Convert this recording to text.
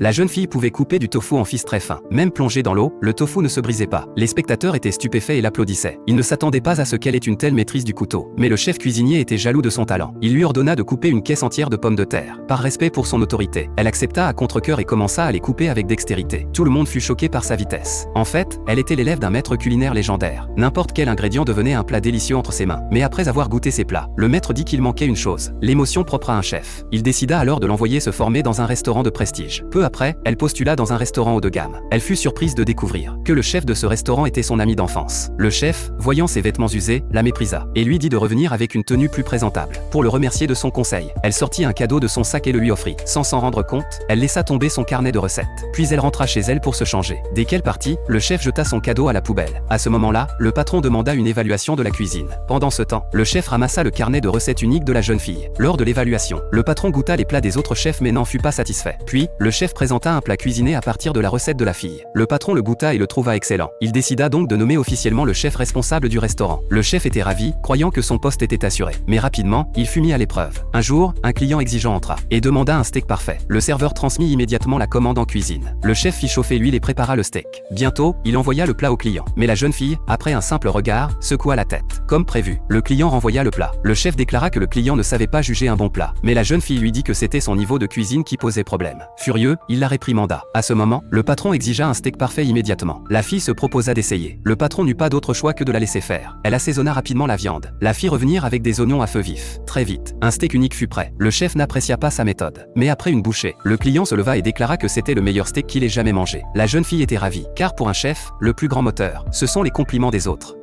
La jeune fille pouvait couper du tofu en fils très fins. Même plongé dans l'eau, le tofu ne se brisait pas. Les spectateurs étaient stupéfaits et l'applaudissaient. Ils ne s'attendaient pas à ce qu'elle ait une telle maîtrise du couteau. Mais le chef cuisinier était jaloux de son talent. Il lui ordonna de couper une caisse entière de pommes de terre. Par respect pour son autorité, elle accepta à contre-cœur et commença à les couper avec dextérité. Tout le monde fut choqué par sa vitesse. En fait, elle était l'élève d'un maître culinaire légendaire. N'importe quel ingrédient devenait un plat délicieux entre ses mains. Mais après avoir goûté ses plats, le maître dit qu'il manquait une chose, l'émotion propre à un chef. Il décida alors de l'envoyer se former dans un restaurant de prestige. Peu après, elle postula dans un restaurant haut de gamme. Elle fut surprise de découvrir que le chef de ce restaurant était son ami d'enfance. Le chef, voyant ses vêtements usés, la méprisa et lui dit de revenir avec une tenue plus présentable. Pour le remercier de son conseil, elle sortit un cadeau de son sac et le lui offrit. Sans s'en rendre compte, elle laissa tomber son carnet de recettes. Puis elle rentra chez elle pour se changer. Dès qu'elle partit, le chef jeta son cadeau à la poubelle. À ce moment-là, le patron demanda une évaluation de la cuisine. Pendant ce temps, le chef ramassa le carnet de recettes unique de la jeune fille. Lors de l'évaluation, le patron goûta les plats des autres chefs mais n'en fut pas satisfait. Puis, le chef présenta un plat cuisiné à partir de la recette de la fille. Le patron le goûta et le trouva excellent. Il décida donc de nommer officiellement le chef responsable du restaurant. Le chef était ravi, croyant que son poste était assuré. Mais rapidement, il fut mis à l'épreuve. Un jour, un client exigeant entra et demanda un steak parfait. Le serveur transmit immédiatement la commande en cuisine. Le chef fit chauffer l'huile et prépara le steak. Bientôt, il envoya le plat au client. Mais la jeune fille, après un simple regard, secoua la tête. Comme prévu, le client renvoya le plat. Le chef déclara que le client ne savait pas juger un bon plat. Mais la jeune fille lui dit que c'était son niveau de cuisine qui posait problème. Furieux, il la réprimanda. À ce moment, le patron exigea un steak parfait immédiatement. La fille se proposa d'essayer. Le patron n'eut pas d'autre choix que de la laisser faire. Elle assaisonna rapidement la viande. La fit revenir avec des oignons à feu vif. Très vite, un steak unique fut prêt. Le chef n'apprécia pas sa méthode. Mais après une bouchée, le client se leva et déclara que c'était le meilleur steak qu'il ait jamais mangé. La jeune fille était ravie, car pour un chef, le plus grand moteur, ce sont les compliments des autres.